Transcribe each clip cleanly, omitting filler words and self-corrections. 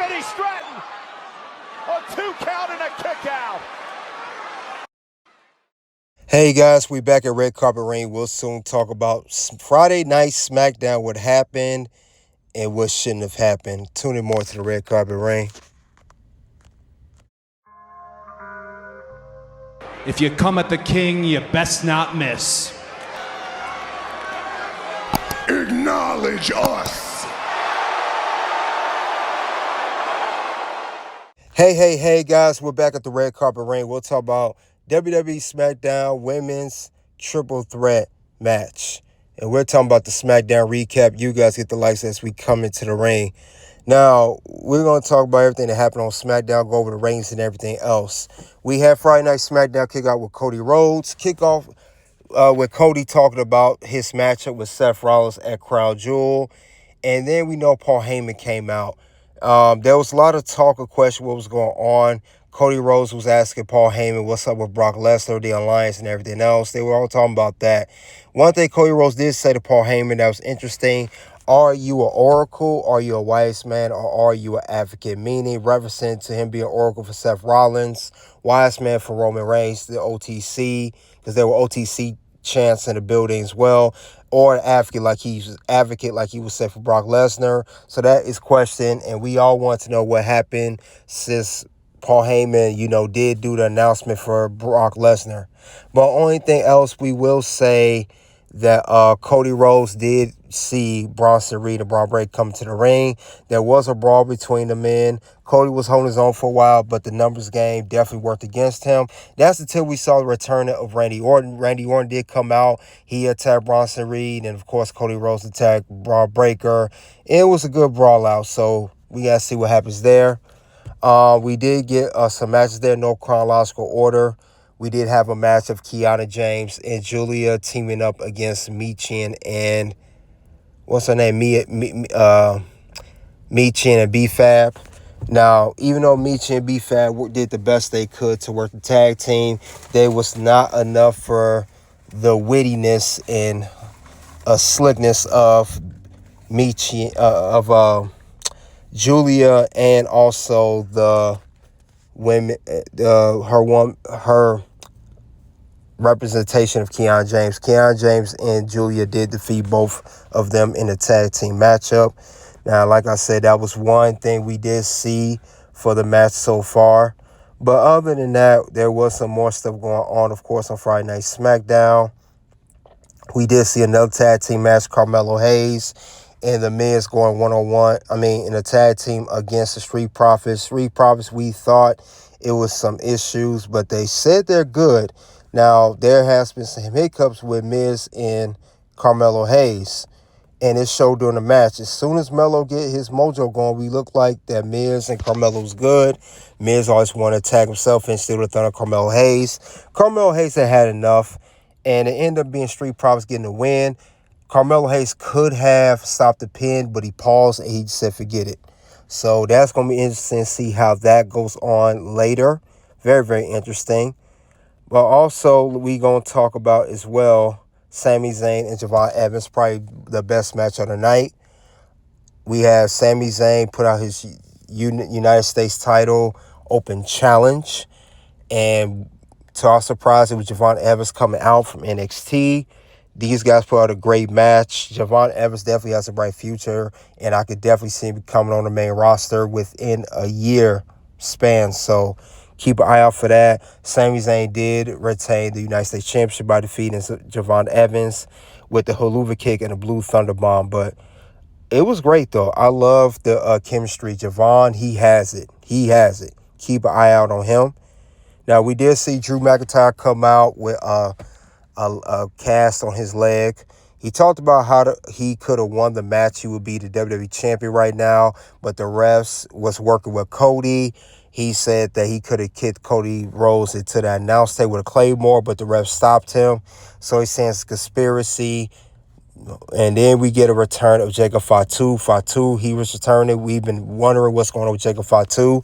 Ready, Stratton. A 2 count and a kick out. Hey guys, we back at Red Carpet Ring. We'll soon talk about Friday Night SmackDown, what happened and what shouldn't have happened. Tune in more to the Red Carpet Ring. If you come at the king, you best not miss. Acknowledge us. Hey guys, we're back at the Red Carpet Ring. We'll talk about WWE SmackDown Women's Triple Threat match. And we're talking about the SmackDown recap. You guys get the likes as we come into the ring. Now, we're going to talk about everything that happened on SmackDown, go over the ratings and everything else. We had Friday Night SmackDown kick out with Cody Rhodes. Kick off with Cody talking about his matchup with Seth Rollins at Crown Jewel. And then we know Paul Heyman came out. There was a lot of talk or question what was going on. Cody Rhodes was asking Paul Heyman what's up with Brock Lesnar, the alliance, and everything else. They were all talking about that. One thing Cody Rhodes did say to Paul Heyman that was interesting: are you an oracle, are you a wise man, or are you an advocate? Meaning, referencing to him being an oracle for Seth Rollins, wise man for Roman Reigns, the OTC, because there were OTC chants in the building as well, or an advocate like he was said for Brock Lesnar. So that is questioned, and we all want to know what happened since Paul Heyman, did do the announcement for Brock Lesnar. But only thing else we will say that Cody Rhodes did see Bronson Reed and Braun Breaker come to the ring. There was a brawl between the men. Cody was holding his own for a while, but the numbers game definitely worked against him. That's until we saw the return of Randy Orton. Randy Orton did come out. He attacked Bronson Reed, and of course Cody Rhodes attacked Braun Breaker. It was a good brawl out, so we got to see what happens there. We did get some matches there, no chronological order. We did have a match of Kiana James and Giulia teaming up against Michin and what's her name? Michin and B-Fab. Now, even though Michin and B-Fab did the best they could to work the tag team, they was not enough for the wittiness and slickness of Michin, of Giulia, and also the women, her representation of Kiana James. Kiana James and Giulia did defeat both of them in a tag team matchup. Now, like I said, that was one thing we did see for the match so far. But other than that, there was some more stuff going on, of course, on Friday Night SmackDown. We did see another tag team match, Carmelo Hayes and the Miz going one-on-one, in a tag team against the Street Profits. Street Profits, we thought it was some issues, but they said they're good. Now, there has been some hiccups with Miz and Carmelo Hayes, and it showed during the match. As soon as Melo get his mojo going, we look like that Miz and Carmelo's good. Miz always want to tag himself and steal the thunder of Carmelo Hayes. Carmelo Hayes had enough, and it ended up being Street Profits getting the win. Carmelo Hayes could have stopped the pin, but he paused and he said, forget it. So that's going to be interesting to see how that goes on later. Very, very interesting. But also, we going to talk about as well Sami Zayn and Javon Evans, probably the best match of the night. We have Sami Zayn put out his United States title open challenge. And to our surprise, it was Javon Evans coming out from NXT. These guys put out a great match. Javon Evans definitely has a bright future, and I could definitely see him coming on the main roster within a year span. So keep an eye out for that. Sami Zayn did retain the United States Championship by defeating Javon Evans with the Haluva kick and the Blue Thunder Bomb. But it was great, though. I love the chemistry. Javon, he has it. He has it. Keep an eye out on him. Now, we did see Drew McIntyre come out with a cast on his leg. He talked about how he could have won the match. He would be the WWE champion right now, but the refs was working with Cody. He said that he could have kicked Cody Rhodes into that announce table with a Claymore, but the refs stopped him. So he's saying it's a conspiracy. And then we get a return of Jacob Fatu. Fatu, he was returning. We've been wondering what's going on with Jacob Fatu.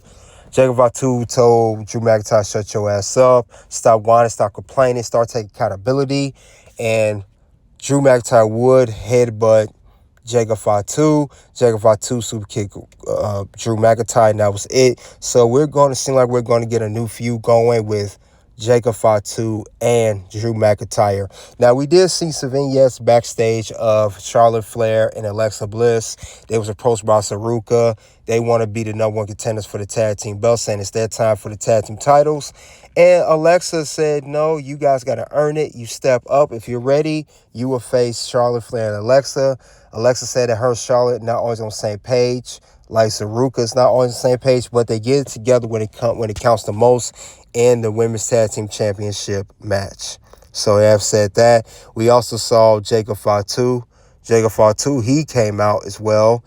Jacob Fatu told Drew McIntyre, shut your ass up, stop whining, stop complaining, start taking accountability. And Drew McIntyre would headbutt Jacob Fatu. Jacob Fatu super kick Drew McIntyre, and that was it. So we're going to seem like we're going to get a new feud going with Jacob Fatu and Drew McIntyre. Now, we did see some vignettes backstage of Charlotte Flair and Alexa Bliss. They was approached by Saruka. They want to be the number one contenders for the tag team belt, saying it's their time for the tag team titles. And Alexa said, no, you guys got to earn it. You step up. If you're ready, you will face Charlotte Flair and Alexa. Alexa said that her and Charlotte not always on the same page. Like Saruka's not always on the same page, but they get it together when it counts the most in the Women's Tag Team Championship match. So they have said that. We also saw Jacob Fatu. Jacob Fatu, he came out as well.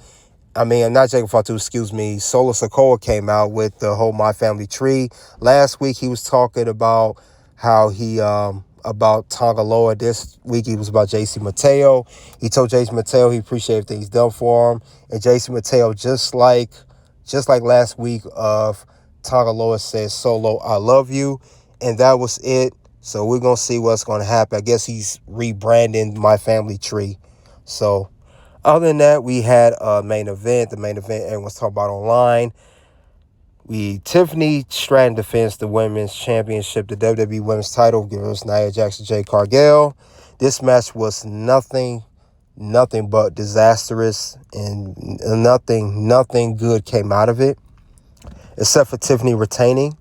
I mean, not Jacob Fatu, excuse me. Solo Sikoa came out with the whole My Family Tree. Last week, he was talking about how he, about Tongaloa. This week, he was about JC Mateo. He told JC Mateo he appreciated everything he's done for him. And JC Mateo, just like last week of Tongaloa, said, Solo, I love you. And that was it. So we're going to see what's going to happen. I guess he's rebranding My Family Tree. So other than that, we had a main event. The main event everyone's talking about online. Tiffany Stratton defends the Women's Championship, the WWE Women's title, gives Nia Jax, Jade Cargill. This match was nothing but disastrous, and nothing good came out of it, except for Tiffany retaining.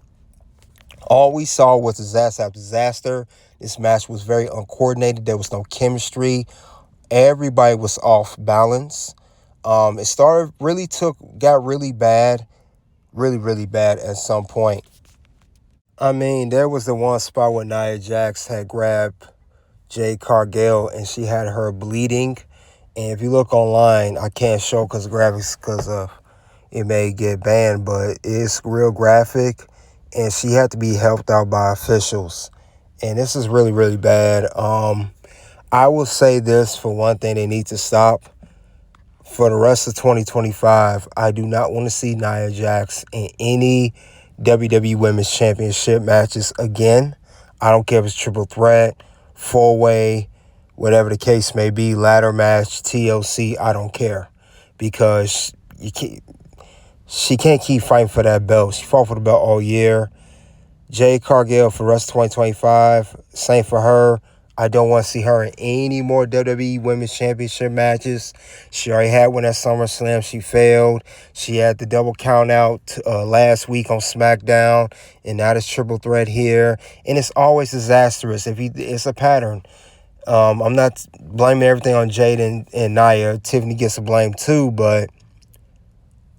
All we saw was disaster after disaster. This match was very uncoordinated. There was no chemistry. Everybody was off balance. It got really bad, really bad at some point. I mean, there was the one spot where Nia Jax had grabbed Jade Cargill and she had her bleeding. And if you look online, I can't show because of graphics because it may get banned, but it's real graphic. And she had to be helped out by officials. And this is really bad. I will say this for one thing, they need to stop. For the rest of 2025, I do not want to see Nia Jax in any WWE Women's Championship matches again. I don't care if it's triple threat, four-way, whatever the case may be, ladder match, TLC, I don't care. Because she can't keep fighting for that belt. She fought for the belt all year. Jade Cargill for the rest of 2025, same for her. I don't want to see her in any more WWE Women's Championship matches. She already had one at SummerSlam. She failed. She had the double count out last week on SmackDown. And now this triple threat here. And it's always disastrous. It's a pattern. I'm not blaming everything on Jade and Nia. Tiffany gets the blame too. But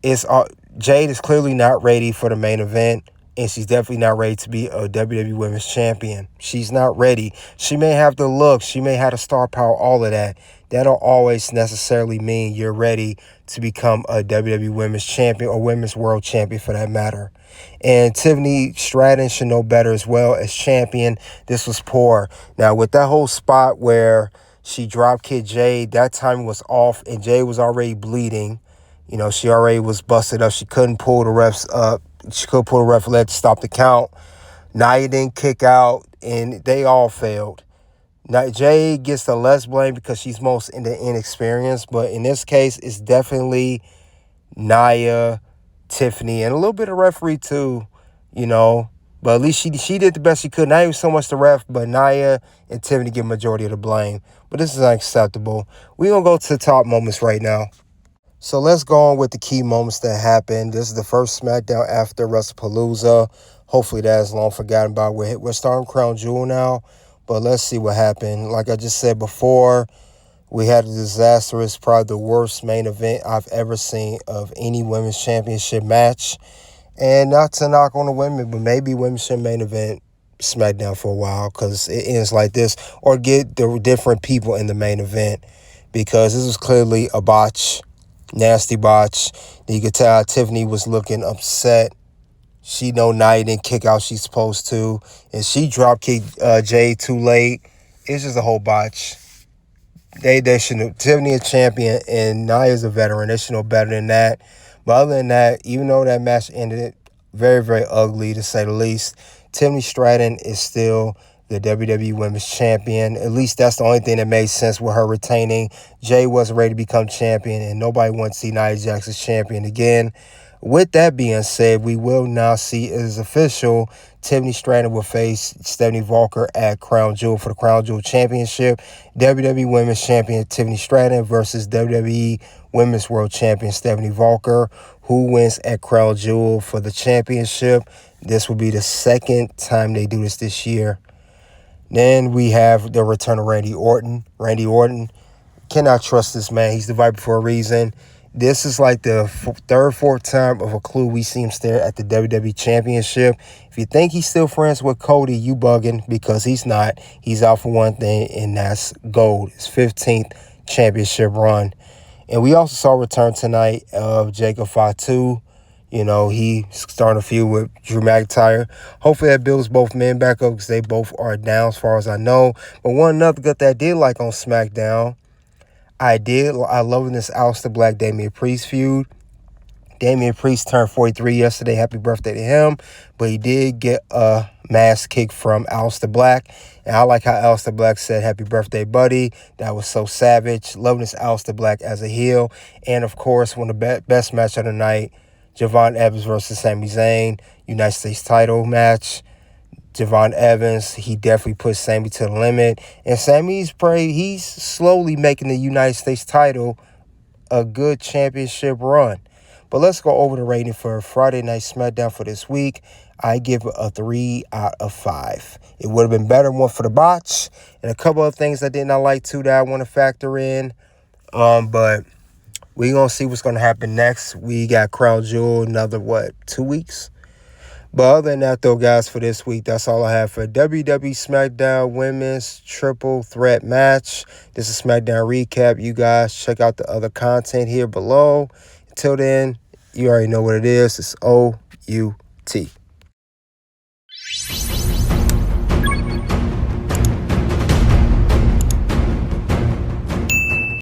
Jade is clearly not ready for the main event. And she's definitely not ready to be a WWE Women's Champion. She's not ready. She may have the look. She may have the star power, all of that. That don't always necessarily mean you're ready to become a WWE Women's Champion or Women's World Champion for that matter. And Tiffany Stratton should know better as well as champion. This was poor. Now, with that whole spot where she dropkicked Jade, that time was off and Jade was already bleeding. You know, she already was busted up. She couldn't pull the refs up. She could pull the ref leg to stop the count. Nia didn't kick out, and they all failed. Now, Jade gets the less blame because she's most inexperienced, but in this case, it's definitely Nia, Tiffany, and a little bit of referee too, you know. But at least she did the best she could. Not even so much the ref, but Nia and Tiffany get majority of the blame. But this is unacceptable. We're going to go to the top moments right now. So let's go on with the key moments that happened. This is the first SmackDown after WrestlePalooza. Hopefully that is long forgotten about. We're starting Crown Jewel now, but let's see what happened. Like I just said before, we had a disastrous, probably the worst main event I've ever seen of any Women's Championship match. And not to knock on the women, but maybe women should main event SmackDown for a while because it ends like this, or get the different people in the main event because this was clearly a botch. Nasty botch. You could tell Tiffany was looking upset. She know Nia didn't kick out she's supposed to. And she drop kicked Jade too late. It's just a whole botch. They should know. Tiffany a champion and Nia's a veteran. They should know better than that. But other than that, even though that match ended very ugly to say the least, Tiffany Stratton is still the WWE Women's Champion. At least that's the only thing that made sense with her retaining. Jade wasn't ready to become champion, and nobody wants to see Nia Jax as champion again. With that being said, we will now see it is official. Tiffany Stratton will face Stephanie Walker at Crown Jewel for the Crown Jewel Championship. WWE Women's Champion Tiffany Stratton versus WWE Women's World Champion Stephanie Walker. Who wins at Crown Jewel for the championship? This will be the second time they do this year. Then we have the return of Randy Orton. Randy Orton, cannot trust this man. He's the Viper for a reason. This is like the third, fourth time of a clue we see him stare at the WWE Championship. If you think he's still friends with Cody, you bugging, because he's not. He's out for one thing, and that's gold. His 15th championship run. And we also saw a return tonight of Jacob Fatu. You know, he starting a feud with Drew McIntyre. Hopefully that builds both men back up, because they both are down as far as I know. But one another good that I did like on SmackDown, I love this Aleister Black Damian Priest feud. Damian Priest turned 43 yesterday. Happy birthday to him. But he did get a mass kick from Aleister Black. And I like how Aleister Black said, "Happy birthday, buddy." That was so savage. Loving this Aleister Black as a heel. And, of course, one of the best match of the night, Javon Evans versus Sami Zayn, United States title match. Javon Evans, he definitely put Sami to the limit. And Sami's he's slowly making the United States title a good championship run. But let's go over the rating for Friday Night SmackDown for this week. I give it a 3 out of 5. It would have been better one for the botch. And a couple of things I did not like too that I want to factor in. But we're going to see what's going to happen next. We got Crown Jewel another, 2 weeks? But other than that, though, guys, for this week, that's all I have for WWE SmackDown Women's Triple Threat Match. This is SmackDown Recap. You guys check out the other content here below. Until then, you already know what it is. It's OUT.